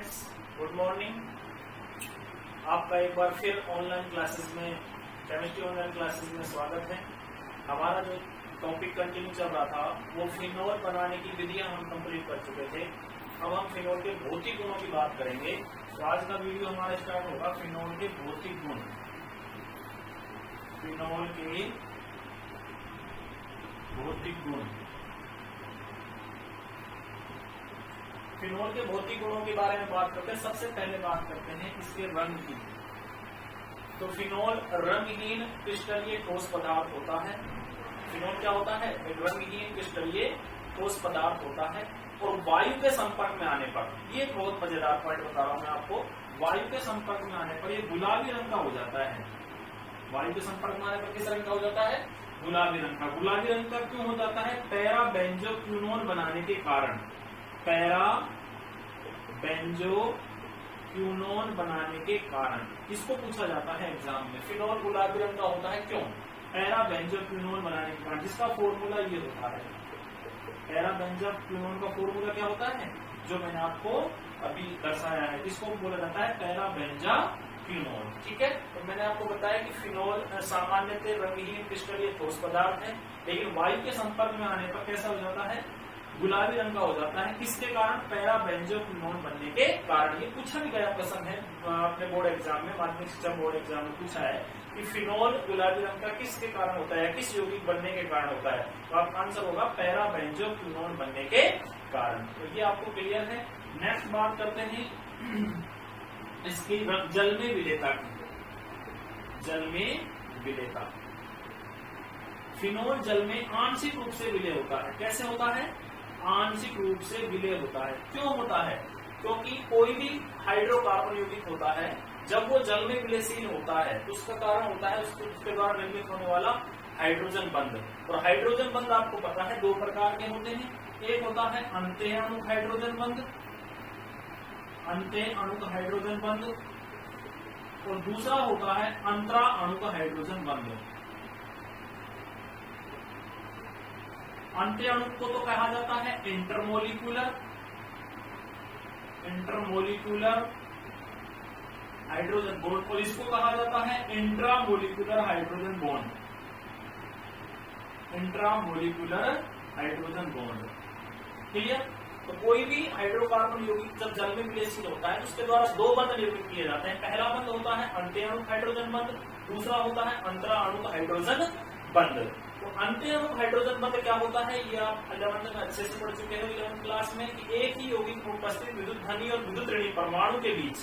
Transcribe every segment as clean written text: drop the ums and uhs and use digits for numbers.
Friends, good morning. आपका एक बार फिर ऑनलाइन क्लासेस में, केमिस्ट्री ऑनलाइन क्लासेस में स्वागत है। हमारा जो टॉपिक कंटिन्यू चल रहा था वो फिनोल बनाने की विधियां हम कंप्लीट कर चुके थे। अब हम फिनोल के भौतिक गुणों की बात करेंगे। तो आज का वीडियो हमारा स्टार्ट होगा फिनोल के भौतिक गुण। फिनोल के भौतिक गुण। फिनोल के भौतिक गुणों के बारे में बात करते हैं। सबसे पहले बात करते हैं इसके रंग की। तो फिनोल रंगहीन क्रिस्टलीय ठोस पदार्थ होता है। फिनोल क्या होता है? एक रंगहीन क्रिस्टलीय ठोस पदार्थ होता है और वायु के संपर्क में आने पर, ये एक बहुत मजेदार पॉइंट बता रहा हूं मैं आपको, वायु के संपर्क में आने पर ये गुलाबी रंग का हो जाता है। वायु के संपर्क में आने पर किस रंग का हो जाता है? गुलाबी रंग का। गुलाबी रंग का क्यों हो जाता है? पैरा बेंजोक्विनोन बनाने के कारण। पैरा बेंजोक्विनोन बनाने के कारण इसको पूछा जाता है एग्जाम में। फिनोल गुलाबी रंग का होता है क्यों? पैरा बेंजोक्विनोन बनाने के कारण, जिसका फॉर्मूला ये होता है। पैरा बेंजोक्विनोन का फॉर्मूला क्या होता है? जो मैंने आपको अभी दर्शाया है, इसको बोला जाता है पैरा बेंजोक्विनोन। ठीक है, तो मैंने आपको बताया कि फिनोल सामान्यतः रंगहीन क्रिस्टलीय ठोस पदार्थ है, लेकिन वायु के संपर्क में आने पर कैसा हो जाता है? गुलाबी रंग का हो जाता है। किसके कारण? पैरा बेंजोक्विनोन बनने के कारण। ये पूछा भी गया प्रश्न है अपने बोर्ड एग्जाम में, माध्यमिक शिक्षा बोर्ड एग्जाम में पूछा है कि फिनोल गुलाबी रंग का किसके कारण होता है, किस यौगिक बनने के कारण होता है? तो आपका आंसर होगा पैरा बेंजोक्विनोन बनने के कारण। तो ये आपको क्लियर है। नेक्स्ट बात करते हैं इसकी जल में विलेयता की। जल में विलेयता। फिनोल जल में आंशिक रूप से विलेय होता है। कैसे होता है? आंशिक रूप से विलेय होता है। क्यों होता है? क्योंकि कोई भी हाइड्रोकार्बन यौगिक होता है, जब वो जल में विलेयशील होता है तो उसका कारण होता है उसके द्वारा निर्मित होने वाला हाइड्रोजन बंध। और हाइड्रोजन बंध आपको पता है दो प्रकार के होते हैं। एक होता है अंत्य अणुक हाइड्रोजन बंध, अंत्य अणुक हाइड्रोजन बंध, और दूसरा होता है अंतरा अणुक हाइड्रोजन बंध। अंत्य अणु को तो कहा जाता है इंटरमोलिक्यूलर हाइड्रोजन बॉन्ड, और इसको कहा जाता है intramolecular hydrogen bond. Intramolecular hydrogen bond. Clear? तो कोई भी हाइड्रोकार्बन यौगिक जब जल में विलेयशील होता है तो उसके द्वारा दो बंध निर्मित किए जाते हैं। पहला बंध होता है अंत्य अणुक हाइड्रोजन बंध, दूसरा होता है अंतरा अणुक हाइड्रोजन बंध। तो अंत्य अणुक हाइड्रोजन बंध क्या होता है? ये आप 11th में अच्छे से पढ़ चुके हो 11th क्लास में, कि एक ही यौगिक में उपस्थित विद्युत धनी और विद्युत ऋणी परमाणु के बीच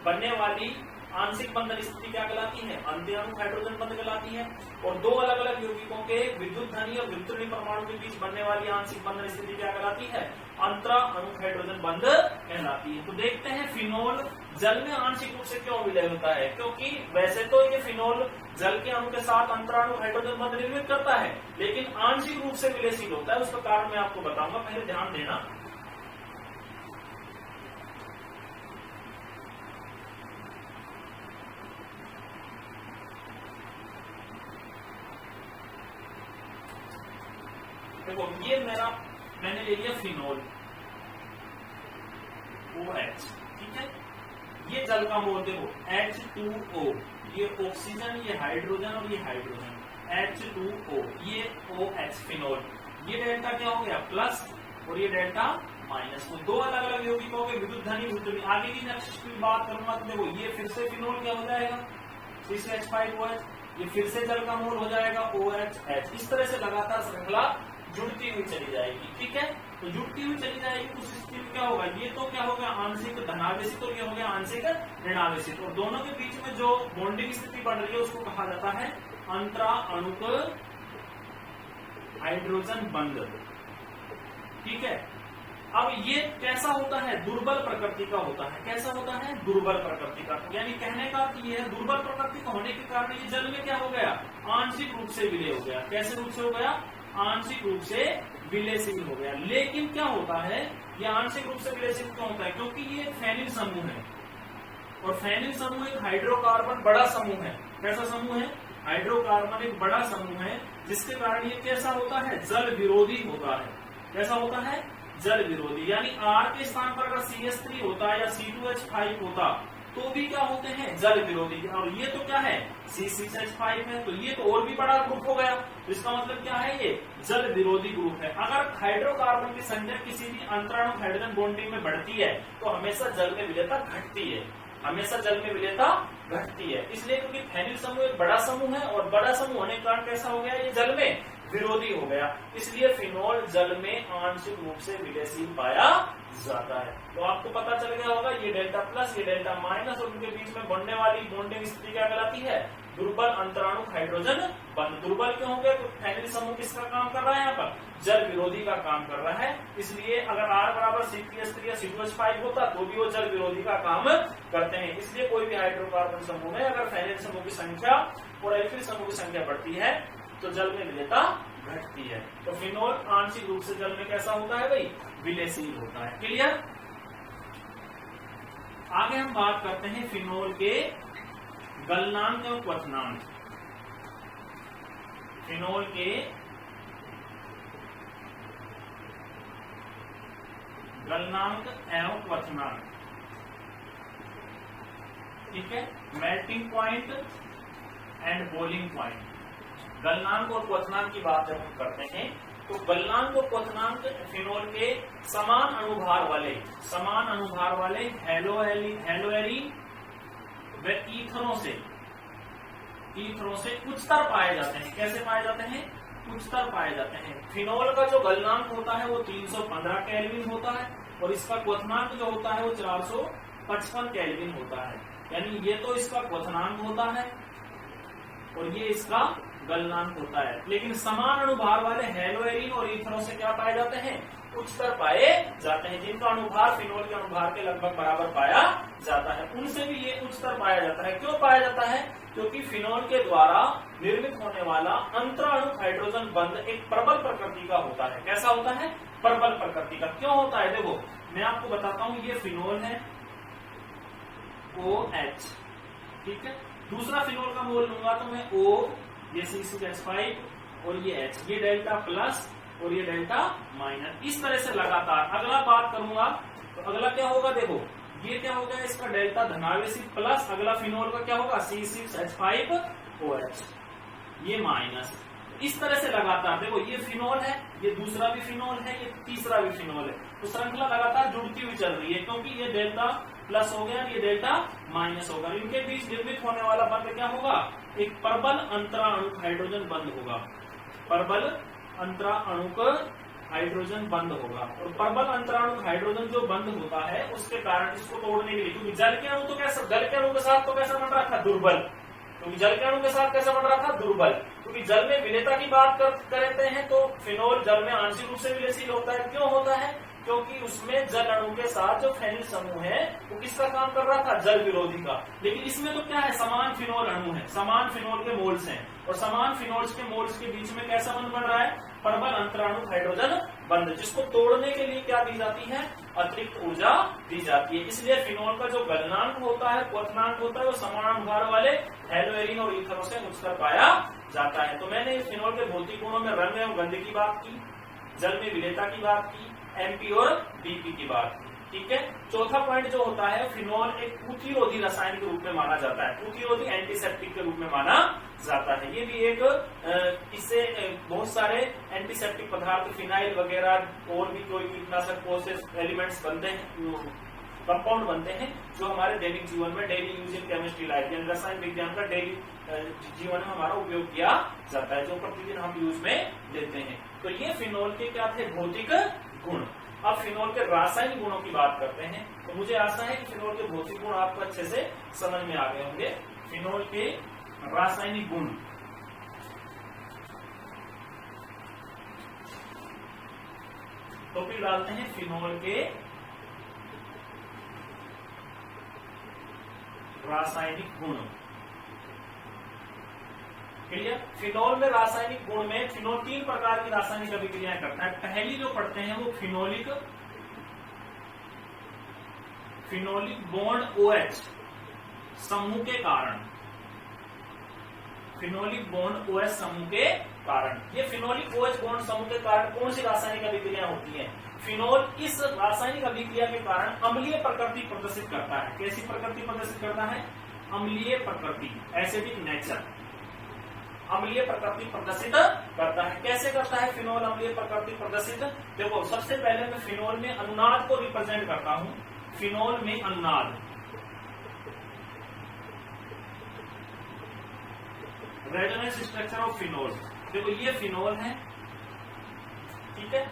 बनने वाली आंशिक बंधन स्थिति क्या कहलाती है? अंत्य अणुक हाइड्रोजन बंध कहलाती है। और दो अलग अलग यौगिकों के विद्युत धनी और विद्युत ऋणी परमाणु के बीच बनने वाली आंशिक बंधन स्थिति क्या कहलाती है? अंतरा अणुक हाइड्रोजन बंध कहलाती है। तो देखते हैं फिनोल जल में आंशिक रूप से क्यों विलय होता है। क्योंकि वैसे तो ये फिनोल जल के अणु के साथ अंतरा अणुक हाइड्रोजन बंध निर्मित करता है, लेकिन आंशिक रूप से विलयशील होता है। उसका कारण मैं आपको बताऊंगा, पहले ध्यान देना। देखो, ये मैंने ले लिया फिनोल OH, ठीक है। ये जल का मोल देखो H2O, ये ऑक्सीजन, ये हाइड्रोजन और ये हाइड्रोजन, H2O, ये OH फिनोल। ये डेल्टा क्या हो गया? प्लस, और ये डेल्टा माइनस। तो दो अलग अलग यौगिकों के विद्युत धनी विद्युत ऋणी। आगे की नेक्स्ट की बात करूंगा तो देखो, ये फिर से फिनोल क्या हो जाएगा? 6H5OH। ये फिर से जल का मोल हो जाएगा OHH। इस तरह से लगातार श्रृंखला जुड़ती हुई चली जाएगी। ठीक है, तो जुड़ती हुई चली जाएगी तो उस स्थिति में क्या होगा? ये तो क्या हो गया? आंशिक धनावेशित, और ये हो गया आंशिक ऋणावेशित। और दोनों के बीच में जो बॉन्डिंग स्थिति बन रही है उसको कहा जाता है अंतरा अणुक हाइड्रोजन बंध। ठीक है, अब ये कैसा होता है? दुर्बल प्रकृति का होता है। कैसा होता है? दुर्बल प्रकृति का। यानी कहने का अर्थ ये है, दुर्बल प्रकृति का होने के कारण ये जल में क्या हो गया? आंशिक रूप से विलय हो गया। कैसे रूप से हो गया? आंशिक रूप से विलयशील हो गया। लेकिन क्या होता है, ये आंशिक रूप से विलयशील क्यों होता है? क्योंकि ये फेनिल समूह है, और फेनिल समूह एक हाइड्रोकार्बन बड़ा समूह है। कैसा समूह है? हाइड्रोकार्बन एक बड़ा समूह है, जिसके कारण ये कैसा होता है? जल विरोधी होता है। कैसा होता है? जल विरोधी। यानी R के स्थान पर अगर CH3 होता या C2H5 होता तो भी क्या होते हैं, जल विरोधी। और ये तो क्या है, C6H5 है, तो ये तो और भी बड़ा ग्रुप हो गया। तो इसका मतलब क्या है, ये जल विरोधी ग्रुप है। अगर हाइड्रोकार्बन की संख्या किसी भी अंतराणु हाइड्रोजन बॉन्डिंग में बढ़ती है तो हमेशा जल में विलेयता घटती है, हमेशा जल में विलेयता घटती है। इसलिए क्योंकि फेनिल समूह एक बड़ा समूह है और बड़ा समूह होने के कारण कैसा हो गया, ये जल में विरोधी हो गया। इसलिए फिनोल जल में आंशिक रूप से विलयशील पाया जाता है। तो आपको पता चल गया होगा, ये डेल्टा प्लस, ये डेल्टा माइनस और उनके बीच में बनने वाली बॉन्डिंग स्थिति क्या कहलाती है, दुर्बल अंतराणु हाइड्रोजन बंध। दुर्बल क्यों हो गया, तो फेनिल समूह किसका काम कर रहा है, यहाँ पर जल विरोधी का काम कर रहा है। इसलिए अगर R बराबर C3H3 या C2H5 होता तो भी वो जल विरोधी का काम करते हैं। इसलिए कोई भी हाइड्रोकार्बन समूह में अगर फेनिल समूह की संख्या और एल्किल समूह की संख्या बढ़ती है तो जल में विलेयता घटती है। तो फिनोल आंशिक रूप से जल में कैसा होता है भाई, विलयशील होता है। क्लियर। आगे हम बात करते हैं फिनोल के गलनांक एवं क्वथनांक। फिनोल के गलनांक एवं क्वथनांक, ठीक है। Melting point and boiling point. गलनांक और क्वथनांक की बात जब हम करते हैं तो गलनांक और क्वथनांक फिनोल के समान अनुभार वाले हेलोएरीन व ईथरों से उच्चतर पाए जाते हैं। कैसे पाए जाते हैं, उच्चतर पाए जाते हैं। फिनोल का जो गलनांक होता है वो 315 केल्विन होता है और इसका क्वथनांक जो होता है वो 455 केल्विन होता है। यानी ये तो इसका क्वथनांक होता है और ये इसका गलनांक होता है। लेकिन समान अनुभार वाले हेलोएरीन और ईथरों से क्या पाए जाते हैं, उच्चतर पाए जाते हैं। जिनका अनुभार फिनोल के अनुभार के लगभग बराबर पाया जाता है उनसे भी ये उच्चतर पाया जाता है। क्यों पाया जाता है, क्योंकि फिनोल के द्वारा निर्मित होने वाला अंतराणु हाइड्रोजन बंध एक प्रबल प्रकृति का होता है। कैसा होता है, प्रबल प्रकृति का। क्यों होता है, देखो मैं आपको बताता हूं। ये फिनोल है OH, ठीक है। दूसरा फिनोल का मोल लूंगा तो मैं O, ये C6H5 और ये H, ये डेल्टा प्लस और ये डेल्टा माइनस, इस तरह से लगातार। अगला बात करूंगा तो अगला क्या होगा, देखो ये क्या हो गया, इसका डेल्टा धनावेशी प्लस, अगला फिनोल का क्या होगा C6H5OH, ये माइनस। इस तरह से लगातार देखो, ये फिनोल है, ये दूसरा भी फिनोल है, ये तीसरा भी फिनोल है। तो श्रृंखला लगातार जुड़ती हुई चल रही है क्योंकि ये डेल्टा प्लस हो गया, ये डेल्टा माइनस होगा। इनके बीच निर्मित होने वाला बंध क्या होगा, एक प्रबल अंतराणु हाइड्रोजन बंध होगा। प्रबल अंतराणुक हाइड्रोजन बंध होगा। और प्रबल अंतराणु हाइड्रोजन जो बंध होता है उसके कारण इसको तोड़ने के लिए, क्योंकि जल के अणु तो कैसा, जल के अणु के साथ तो कैसा बन रहा था, दुर्बल। क्योंकि जल के अणु के साथ कैसा बन रहा था, दुर्बल। क्योंकि जल में विलेयता की बात करते हैं तो फिनोल जल में आंशिक रूप से विलयशील होता है। क्यों होता है, क्योंकि उसमें जल अणु के साथ जो फेनिल समूह है वो किसका काम कर रहा था, जल विरोधी का। लेकिन इसमें तो क्या है, समान फिनोल अणु है, समान फिनोल के मोल्स हैं और समान फिनोल्स के मोल्स के बीच में कैसा बंध बन रहा है, प्रबल अंतराणु हाइड्रोजन बंध, जिसको तोड़ने के लिए क्या दी जाती है, अतिरिक्त ऊर्जा दी जाती है। इसलिए फिनोल का जो गलनांक होता है, क्वथनांक होता है, वो समान अनुभार वाले हेलोएरीन और ईथरों से उच्चतर पाया जाता है। तो मैंने फिनोल के भौतिक गुणों में रंग एवं गंध की बात की, जल में विलेयता की बात की, MP और BP की बात की, ठीक है। चौथा पॉइंट जो होता है, फिनोल एक प्रतिरोधी रसायन के रूप में माना जाता है, प्रतिरोधी एंटीसेप्टिक के रूप में माना जाता है। ये भी एक इससे बहुत सारे एंटीसेप्टिक पदार्थ, फिनाइल वगैरह और भी कोई कीटनाशक प्रोसेस एलिमेंट्स बनते हैं, कंपाउंड बनते हैं जो हमारे दैनिक जीवन में, daily use in chemistry life, यानी रसायन विज्ञान का डेली जीवन में हमारा उपयोग किया जाता है, जो प्रतिदिन हम यूज में लेते हैं। तो ये फिनोल के क्या थे, भौतिक गुण। अब फिनोल के रासायनिक गुणों की बात करते हैं। तो मुझे आशा है कि फिनोल के भौतिक गुण आपको अच्छे से समझ में आ गए होंगे। फिनोल के रासायनिक गुण, तो फिर डालते हैं फिनोल के रासायनिक गुण। क्लियर। फिनोल में रासायनिक गुण में फिनोल 3 प्रकार की रासायनिक अभिक्रियाएं करता है। पहली जो पढ़ते हैं वो फिनोलिक बॉन्ड OH समूह के कारण, फिनोलिक बॉन्ड OH समूह के कारण। ये फिनोलिक OH बॉन्ड समूह के कारण कौन सी रासायनिक अभिक्रियाएं होती हैं, फिनोल इस रासायनिक अभिक्रिया के कारण अम्लीय प्रकृति प्रदर्शित करता है। कैसी प्रकृति प्रदर्शित करता है? अम्लीय प्रकृति, एसिडिक नेचर, अम्लीय प्रकृति प्रदर्शित करता है। कैसे करता है फिनोल अम्लीय प्रकृति प्रदर्शित? देखो, सबसे पहले मैं फिनोल में अनुनाद को रिप्रेजेंट करता हूं। फिनोल में अनुनाद, रेजोनेंस स्ट्रक्चर ऑफ फिनोल। देखो ये फिनोल है, ठीक है।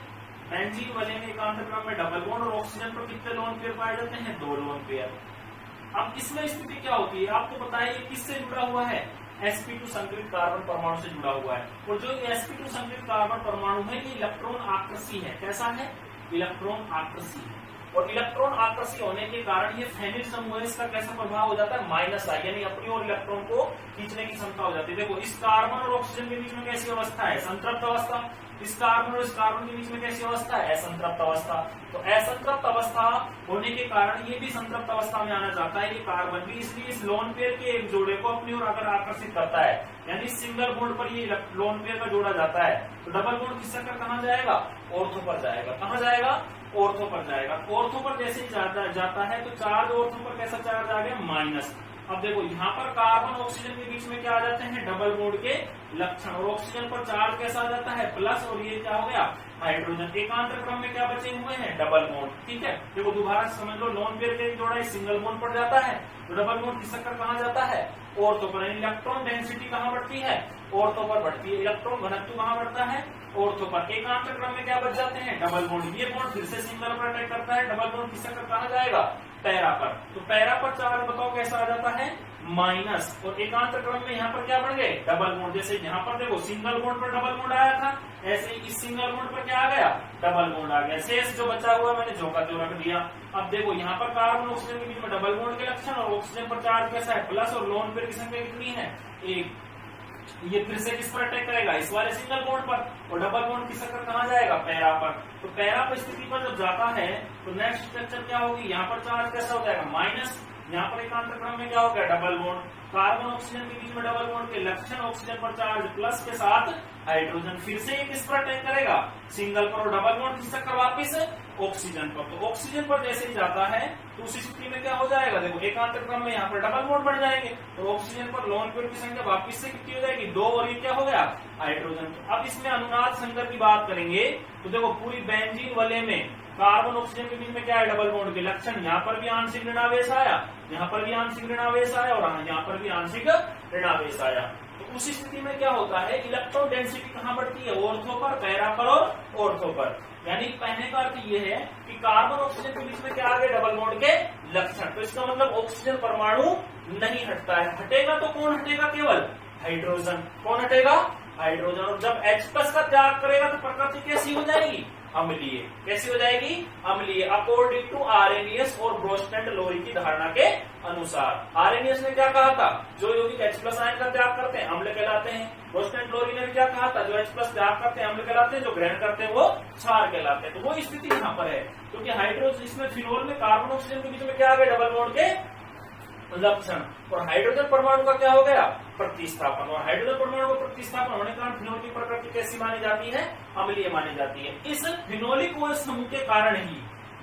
बेंजीन वाले में एकांत क्रम में डबल बॉन्ड और ऑक्सीजन पर कितने लोन पेयर पाए जाते हैं? 2 लोन पेयर। अब इसमें स्थिति क्या होती है आपको पता है, ये किससे जुड़ा हुआ है? sp2 संकरित कार्बन परमाणु से जुड़ा हुआ है। और जो sp2 संकरित कार्बन परमाणु है ये इलेक्ट्रॉन आकर्षी है। कैसा है? इलेक्ट्रॉन आकर्षी है। और इलेक्ट्रॉन आकर्षी होने के कारण ये फेनिल समूह है, इसका कैसा प्रभाव हो जाता है? माइनस आई, यानी अपनी और इलेक्ट्रॉन को खींचने की क्षमता हो जाती है। देखो इस कार्बन और ऑक्सीजन के बीच में कैसी अवस्था है? संतृप्त अवस्था। इस कार्बन और इस कार्बन के बीच में कैसी अवस्था है? असंतृप्त अवस्था। तो असंतृप्त अवस्था होने के कारण ये भी संतृप्त अवस्था में आना चाहता है, ये कार्बन भी। इसलिए इस लोन पेयर के एक जोड़े को अपनी ओर अगर आकर्षित करता है, यानी सिंगल बॉन्ड पर ये लोन पेयर का जोड़ा जाता है, तो डबल बॉन्ड खिसक कहां जाएगा? ऑर्थो पर जाएगा। कहां जाएगा? ऑर्थो पर जाएगा। ऑर्थो पर जैसे ही जाता है तो चार्ज ऑर्थो पर कैसा चार्ज आ गया? माइनस। अब देखो यहाँ पर कार्बन ऑक्सीजन के बीच में क्या आ जाते हैं? डबल बॉन्ड के लक्षण। और ऑक्सीजन पर चार्ज कैसा आ जाता है? प्लस। और ये क्या हो गया? हाइड्रोजन। एकांत क्रम में क्या बचे हुए हैं? डबल बॉन्ड, ठीक है। देखो दोबारा समझ लो, लोन पेयर के जोड़ा सिंगल बॉन्ड पर जाता है तो डबल बॉन्ड खिसक कर कहां जाता है? ऑर्थो पर। इलेक्ट्रॉन डेंसिटी कहां बढ़ती है? ऑर्थो पर बढ़ती है। इलेक्ट्रॉन घनत्व कहां बढ़ता है? ऑर्थो पर। एकांत क्रम में क्या बच जाते हैं? Double bond. ये बॉन्ड फिर से सिंगल पर अटैक करता है, डबल बॉन्ड खिसक कर कहां जाएगा? पैरा पर। तो पैरा पर चार्ज बताओ कैसा आ जाता है? माइनस। और एकांत क्रम में यहाँ पर क्या बढ़ गए? Double bond. जैसे यहाँ पर देखो सिंगल बॉन्ड पर डबल बॉन्ड आया था, ऐसे ही इस सिंगल बॉन्ड पर क्या आ गया? डबल बॉन्ड आ गया। शेष जो बचा हुआ मैंने झोंका जो रख दिया। अब देखो यहाँ पर कार्बन ऑक्सीजन के बीच में डबल बॉन्ड के लक्षण, और ऑक्सीजन पर चार्ज कैसा है? प्लस। और लोन पेयर की संख्या कितनी है? 1। ये फिर से किस पर अटैक करेगा? इस वाले सिंगल बॉन्ड पर। और डबल बॉन्ड किस पर कहां जाएगा? पैरा पर। तो पैरा पर स्थिति पर जब जाता है तो नेक्स्ट स्ट्रक्चर क्या होगी? यहाँ पर चार्ज कैसा हो जाएगा? माइनस। यहाँ पर एकांत क्रम में क्या हो गया? Double bond. कार्बन ऑक्सीजन के बीच में डबल बॉन्ड के लक्षण, ऑक्सीजन पर चार्ज प्लस के साथ हाइड्रोजन। फिर से ये किस पर अटैक करेगा? सिंगल पर। और डबल बॉन्ड खिसक कर वापिस ऑक्सीजन पर। तो ऑक्सीजन पर जैसे ही जाता है तो उसी स्थिति में क्या हो जाएगा? देखो एकांत क्रम में यहाँ पर डबल बॉन्ड बढ़ जाएंगे, तो ऑक्सीजन पर लोन पेयर की संख्या वापिस से कितनी हो जाएगी? 2। और ये क्या हो गया? हाइड्रोजन। अब इसमें अनुनाद संकर की बात करेंगे तो देखो पूरी बेंजीन वाले में कार्बन ऑक्सीजन के बीच में क्या है? डबल बॉन्ड के लक्षण। यहाँ पर भी आंशिक ऋणावेश आया, यहाँ पर भी आंशिक ऋणावेश आया, और यहाँ पर भी आंशिक ऋणावेश आया। तो उस स्थिति में क्या होता है? इलेक्ट्रॉन डेंसिटी कहां बढ़ती है? ऑर्थो पर, पैरा पर और ऑर्थो पर। यानी कहने का अर्थ ये है कि कार्बन ऑक्सीजन के बीच में क्या आ गए? डबल बॉन्ड के लक्षण। तो इसका मतलब ऑक्सीजन परमाणु नहीं हटता है। हटेगा तो कौन हटेगा? केवल हाइड्रोजन। कौन हटेगा? हाइड्रोजन। और जब H+ का त्याग करेगा तो प्रकृति कैसी हो जाएगी? अम्लीय। कैसी हो जाएगी? अम्लीय। अकॉर्डिंग टू आरएनएस और ब्रोस्टेंट लोरी की धारणा के अनुसार। आरएनएस ने क्या कहा था? जो यौगिक H+ आयन का त्याग करते हैं अम्ल कहलाते हैं। ब्रोस्टेंट लोरी ने क्या कहा था? जो H+ त्याग करते हैं अम्ल कहलाते हैं, जो ग्रहण करते हैं वो क्षार कहलाते हैं। तो वो स्थिति यहाँ पर है, क्योंकि हाइड्रोजन इसमें फिनोल में कार्बन ऑक्सीजन के बीच में क्या आ गया? डबल बॉन्ड के लक्षण। और हाइड्रोजन परमाणु का क्या हो गया? प्रतिस्थापन। और हाइड्रोजन परमाणु का प्रतिस्थापन होने के कारण फिनोल की प्रकृति कैसी मानी जाती है? अम्लीय मानी जाती है। इस फिनोलिक OH समूह के कारण ही,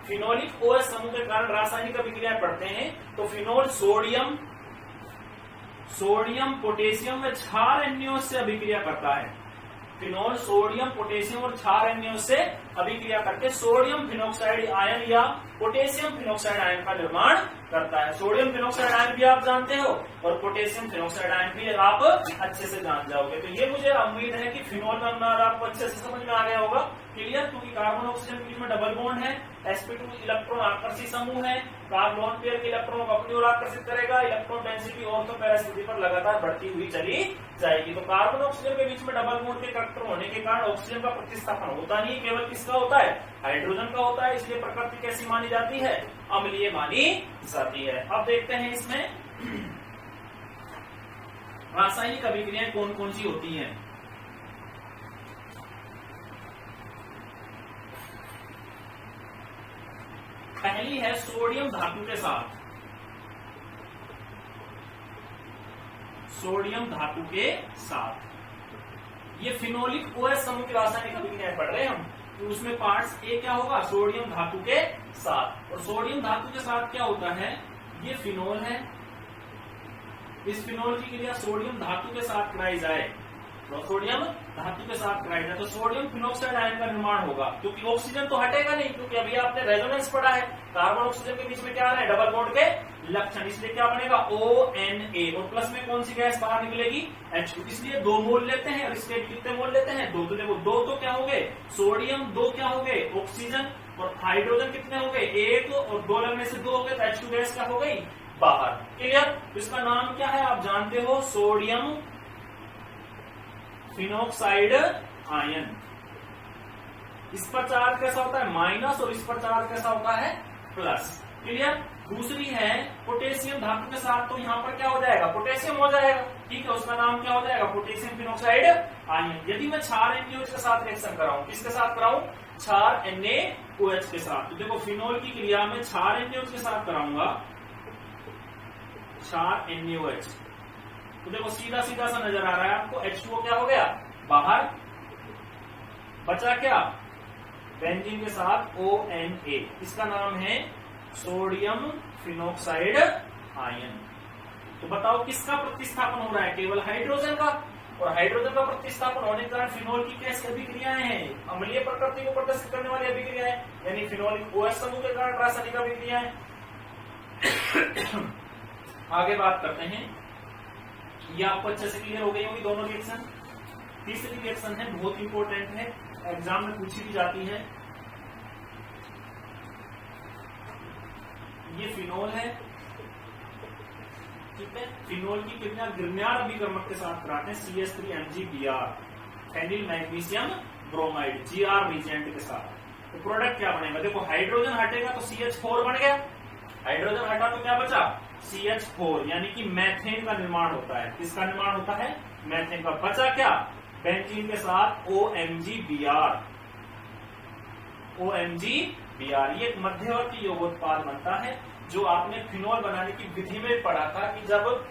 फिनोलिक OH समूह के कारण रासायनिक अभिक्रियाएं पढ़ते हैं तो फिनोल सोडियम पोटेशियम व क्षार एन्योस से अभिक्रिया करता है। फिनोल सोडियम पोटेशियम और क्षार एन्योस से अभिक्रिया करके सोडियम फिनोक्साइड आयन या पोटेशियम फिनोक्साइड आयन का निर्माण करता है। सोडियम फिनोक्साइड आयन भी आप जानते हो और पोटेशियम फिनोक्साइड आयन भी आप अच्छे से जान जाओगे। तो ये मुझे उम्मीद है कि फिनोल का अनुनाद आपको अच्छे से समझ में आ गया होगा। क्लियर? क्योंकि कार्बन ऑक्सीजन के बीच में डबल बॉन्ड है, sp2 इलेक्ट्रॉन आकर्षी समूह है, कार्बन पेयर के इलेक्ट्रॉन को अपनी ओर आकर्षित करेगा, इलेक्ट्रॉन डेंसिटी ऑर्थो पैरा स्थिति पर लगातार बढ़ती हुई चली जाएगी। तो कार्बन ऑक्सीजन के बीच में डबल बॉन्ड के इलेक्ट्रॉन होने के कारण ऑक्सीजन का प्रतिस्थापन होता नहीं, केवल किसका होता है? हाइड्रोजन का होता है। इसलिए प्रकृति कैसी मानी जाती है? अम्लीय मानी जाती है। अब देखते हैं इसमें रासायनिक अभिक्रियाएं कौन कौन सी होती हैं। पहली है सोडियम धातु के साथ, सोडियम धातु के साथ। ये फिनोलिक OH समूह की रासायनिक अभिक्रियाएं पढ़ रहे हैं हम। तो उसमें पार्ट्स ए क्या होगा, सोडियम धातु के साथ। और सोडियम धातु के साथ क्या होता है, ये फिनोल है, इस फिनोल की क्रिया सोडियम धातु के साथ कराई जाए, तो सोडियम धातु के साथ कराई जाए तो सोडियम फिनोक्साइड आयन का निर्माण होगा, क्योंकि ऑक्सीजन तो हटेगा नहीं, क्योंकि अभी आपने रेजोनेंस पढ़ा है, कार्बन ऑक्सीजन के बीच में क्या आ रहा है, डबल बॉन्ड के लक्षण, इसलिए क्या बनेगा ONA, और प्लस में कौन सी गैस बाहर निकलेगी, H2, इसलिए 2 मोल लेते हैं। और इसके कितने मोल लेते हैं, 2, तो देखो 2 तो क्या हो गए सोडियम, 2 क्या हो गए ऑक्सीजन, और हाइड्रोजन कितने हो गए 1, और 2 लगने से 2 हो गए, तो H2 गैस क्या हो गई बाहर। क्लियर, इसका नाम क्या है आप जानते हो, सोडियम फिनोक्साइड आयन। इस पर चार्ज कैसा होता है माइनस, और इस पर चार्ज कैसा होता है प्लस। क्लियर, दूसरी है पोटेशियम धातु के साथ, तो यहाँ पर क्या हो जाएगा पोटेशियम हो जाएगा, ठीक है, उसका नाम क्या हो जाएगा पोटेशियम फिनोक्साइड आयन। यदि मैं क्षार NaOH के साथ रिएक्शन कराऊं, किसके साथ कराऊं, क्षार NaOH के साथ, तो देखो फिनोल की क्रिया में क्षार NaOH के साथ कराऊंगा, क्षार NaOH, तो देखो सीधा सीधा सा नजर आ रहा है आपको, H2O क्या हो गया बाहर, बचा क्या बेंजीन के साथ ONA, इसका नाम है सोडियम फिनोक्साइड आयन। तो बताओ किसका प्रतिस्थापन हो रहा है, केवल हाइड्रोजन का, और हाइड्रोजन का प्रतिस्थापन होने के कारण फिनोल की कैसी अभिक्रियाएं हैं, अम्लीय प्रकृति को प्रदर्शित करने वाली अभिक्रियाएं, यानी फिनोलिक OH समूह के कारण रासायनिक अभिक्रियाएं। आगे बात करते हैं, ये आपको अच्छे से क्लियर हो गई होगी दोनों रिएक्शन। तीसरी रिएक्शन है, बहुत इंपॉर्टेंट है, एग्जाम में पूछी भी जाती है, ये फिनोल है, ठीक है, फिनोल की क्रिया ग्रिग्नार्ड अभिकर्मक के साथ कराते हैं CH3MgBr, phenyl magnesium bromide Gr reagent के साथ। तो प्रोडक्ट क्या बनेगा, देखो हाइड्रोजन हटेगा तो CH4 बन गया, हाइड्रोजन हटा तो क्या बचा CH4, यानी कि मैथेन का निर्माण होता है, किसका निर्माण होता है मैथेन का। बचा क्या बेंजीन के साथ OMgBr, ये एक मध्यवर्ती यौगोत्पाद बनता है, जो आपने फिनोल बनाने की विधि में पढ़ा था कि जब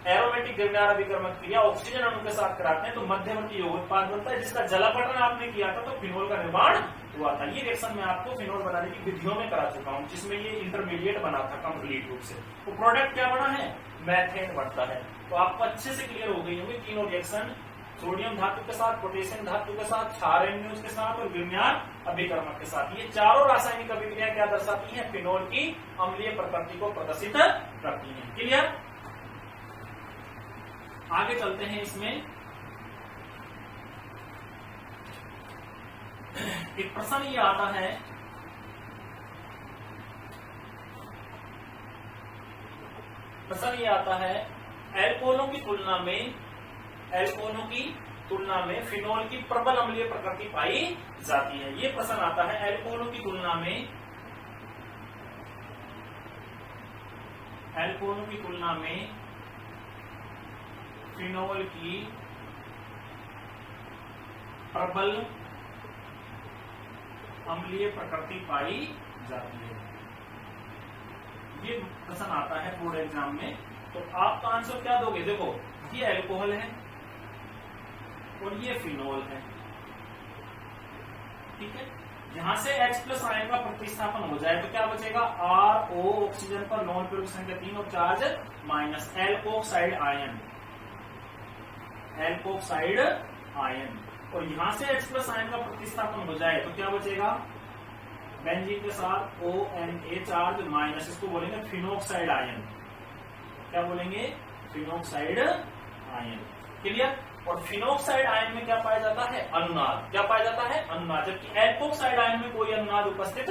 एरोमेटिक ग्रिग्नार्ड अभिकर्मक क्रिया ऑक्सीजन अणु के साथ कराते हैं तो मध्यवर्ती यौगोत्पाद बनता है, जिसका जलापटन आपने किया था तो फिनोल का निर्माण हुआ था। ये रिएक्शन मैं आपको फिनोल बनाने की विधियों में करा चुका हूं, जिसमें ये इंटरमीडिएट बना था कंप्लीट रूप से। तो प्रोडक्ट क्या बना है मैथेन बनता है। तो आपको अच्छे से क्लियर हो गई होगी तीनों रिएक्शन, सोडियम धातु के साथ, पोटेशियम धातु के साथ, क्षार NaOH के साथ और ग्रिग्नार्ड अभिकर्मक के साथ। ये चारों रासायनिक अभिक्रिया क्या दर्शाती हैं, फिनोल की अम्लीय प्रकृति को प्रदर्शित करती हैं। क्लियर, आगे चलते हैं। इसमें एक प्रश्न ये आता है, एल्कोहलों की तुलना में फिनोल की प्रबल अम्लीय प्रकृति पाई जाती है। ये प्रश्न आता है, एल्कोहलों की तुलना में फिनोल की प्रबल अम्लीय प्रकृति पाई जाती है। ये प्रश्न आता है बोर्ड एग्जाम में, तो आपका आंसर क्या दोगे, देखो ये अल्कोहल है और ये फिनोल है, ठीक है, यहां से H+ आयन का प्रतिस्थापन हो जाए तो क्या बचेगा, RO ऑक्सीजन पर नॉन पेयर की संख्या 3 और चार्ज माइनस, एल्कोक्साइड आयन, और यहां से H+ आयन का प्रतिस्थापन हो जाए तो क्या बचेगा, बेंजीन के साथ ONA चार्ज माइनस, इसको बोलेंगे फिनोक्साइड आयन, क्या बोलेंगे फिनोक्साइड आयन। क्लियर, और फिनोक्साइड आयन में क्या पाया जाता है, अनुनाद, क्या पाया जाता है अनुनाद, जबकि एल्कोक्साइड आयन में कोई अनुनाद उपस्थित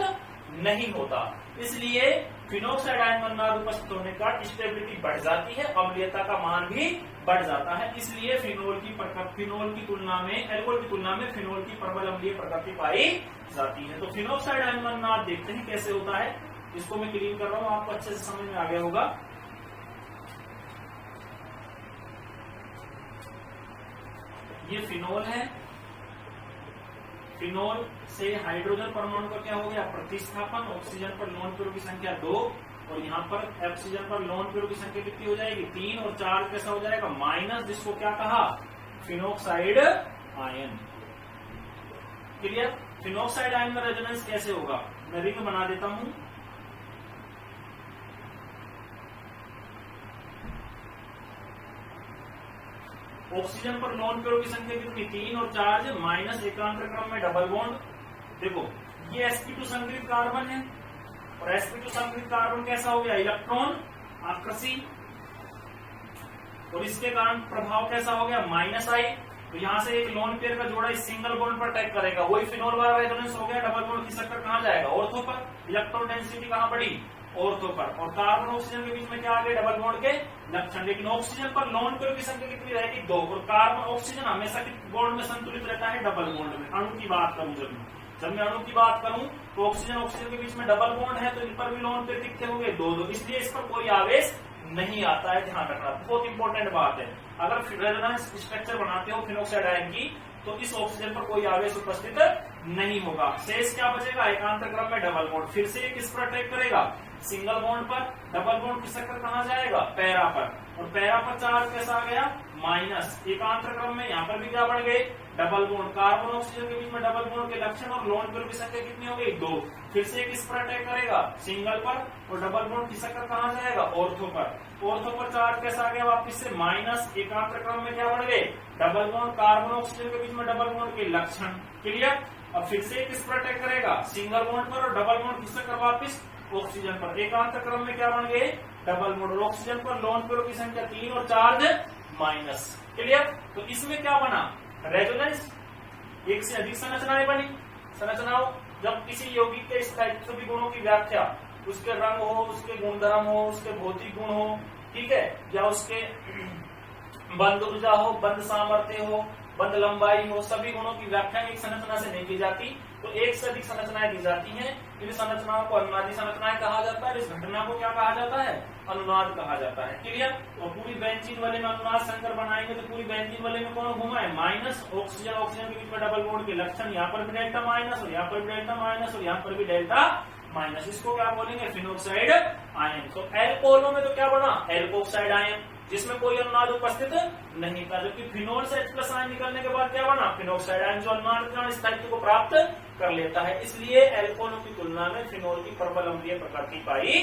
नहीं होता। इसलिए फिनोक्साइड आयन में अनुनाद उपस्थित होने का स्टेबिलिटी बढ़ जाती है, अम्लीयता का मान भी बढ़ जाता है। इसलिए एल्कोहल की तुलना में फिनोल की प्रबल अम्लीय प्रकृति पाई जाती है। तो फिनोक्साइड आयन में अनुनाद देखते हैं कैसे होता है, इसको मैं क्लीन कर रहा हूं, आपको अच्छे से समझ में आ गया होगा। ये फिनोल है, फिनोल से हाइड्रोजन परमाणु का क्या हो गया प्रतिस्थापन, ऑक्सीजन पर लोन पेयर की संख्या 2 और यहाँ पर ऑक्सीजन पर लोन पेयर की संख्या कितनी हो जाएगी 3 और चार्ज कैसा हो जाएगा माइनस, जिसको क्या कहा phenoxide ion. Clear, phenoxide ion का रेजोनेंस कैसे होगा, मैं रिंग बना देता हूं। ऑक्सीजन पर नॉन पेयरों की संख्या कितनी, 3 और चार्ज माइनस एकांतर क्रम में डबल बॉन्ड। देखो ये sp2 संकलित कार्बन है और sp2 संकलित कार्बन कैसा हो गया, इलेक्ट्रॉन आकर्षी, और इसके कारण प्रभाव कैसा हो गया, माइनस आई। तो यहां से एक लोन पेयर का जोड़ा इस सिंगल बॉन्ड पर अटैक करेगा, वही फिनोल वाला रेजोनेंस हो गया। डबल बॉन्ड खिसककर कहां जाएगा, ऑर्थो पर। इलेक्ट्रॉन डेंसिटी कहां बढ़ी, ऑर्थो पर। और कार्बन ऑक्सीजन के बीच में क्या आ गए, डबल बॉन्ड के लक्षण। लेकिन ऑक्सीजन पर लोन पेयर की संख्या कितनी रहेगी, 2, और कार्बन ऑक्सीजन हमेशा बॉन्ड में संतुलित रहता है डबल बॉन्ड में। अणु की बात करूं जब मैं अणु की बात करूं तो ऑक्सीजन के बीच में डबल बॉन्ड है, तो इन पर भी लोन पेयर कितने होंगे, 2, इसलिए इस पर कोई आवेश नहीं आता है, ध्यान रखना, बहुत इंपॉर्टेंट बात है। अगर रेजोनेंस स्ट्रक्चर बनाते हो फिनोक्साइड आयन की तो इस ऑक्सीजन पर कोई आवेश उपस्थित नहीं होगा। शेष क्या बचेगा, एकांतर क्रम में डबल बॉन्ड। फिर से ये किस पर अटैक करेगा, सिंगल बॉन्ड पर। डबल बॉन्ड खिसककर कहां जाएगा, पैरा पर, और पैरा पर चार्ज कैसा आ गया, माइनस। एकांतर क्रम में यहाँ पर भी क्या बढ़ गए, डबल बॉन्ड। कार्बन ऑक्सीजन के बीच में डबल बॉन्ड के लक्षण और लोन पेयर की संख्या कितनी हो गई, 2। फिर से किस पर अटैक करेगा, सिंगल पर, और डबल बॉन्ड खिसककर कहां जाएगा, ऑर्थो पर। ऑर्थो पर चार्ज कैसा आ गया, वापिस से माइनस। एकांतर क्रम में क्या बढ़ गए, डबल बॉन्ड। कार्बन ऑक्सीजन के बीच में डबल बॉन्ड के लक्षण, क्लियर। अब फिर से किस पर अटैक करेगा, सिंगल बॉन्ड पर, और डबल बॉन्ड खिसककर वापिस ऑक्सीजन पर। एकांतर क्रम में क्या बन गए, डबल बॉन्ड। और ऑक्सीजन पर लोन पेयरों की संख्या 3 और चार्ज माइनस, क्लियर। तो इसमें क्या बना, रेजोनेंस। एक से अधिक संरचनाएं बनी। संरचनाओं जब किसी यौगिक के सभी गुणों की व्याख्या, उसके रंग हो, उसके गुणधर्म हो, उसके भौतिक गुण हो, ठीक है, या उसके बंध ऊर्जा हो, बंध सामर्थ्य हो, बंध लंबाई हो, सभी गुणों की व्याख्या एक संरचना से नहीं की जाती, तो एक से अधिक संरचनाएं दी जाती हैं। इन संरचनाओं को अनुनादी संरचनाएं कहा जाता है। इस घटना को क्या कहा जाता है, अनुनाद कहा जाता है, क्लियर। और पूरी बेंजीन वाले में अनुनाद संकर बनाएंगे तो पूरी बेंजीन वाले में कौन घुमा है, माइनस। ऑक्सीजन के बीच में डबल बॉन्ड के लक्षण, यहाँ पर भी डेल्टा माइनस, और यहाँ पर भी डेल्टा माइनस, और यहाँ पर भी डेल्टा माइनस। इसको क्या बोलेंगे, फिनोक्साइड आयन। तो एल्कोहलों में तो क्या बना, एल्कोक्साइड आयन, जिसमें कोई अनुनाद उपस्थित नहीं था। जबकि फिनोल से H+ आयन निकलने के बाद क्या बना, फिनोक्साइड आयन, जो अनुनाद स्थायित्व को प्राप्त कर लेता है। इसलिए एल्कोहलों की तुलना में फिनोल की प्रबल अम्लीय प्रकृति पाई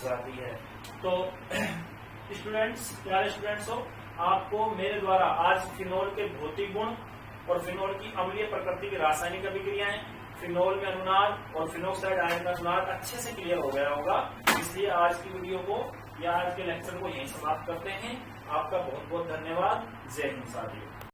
जाती है। तो स्टूडेंट्स, प्यारे स्टूडेंट्स हो, आपको मेरे द्वारा आज फिनोल के भौतिक गुण और फिनोल की अम्लीय प्रकृति की रासायनिक अभिक्रियाएं, फिनोल में अनुनाद और फिनोक्साइड आयन का अनुनाद अच्छे से क्लियर हो गया होगा। इसलिए आज की वीडियो को या आज के लेक्चर को यहीं समाप्त करते हैं। आपका बहुत बहुत धन्यवाद। जय हिंद साथियों।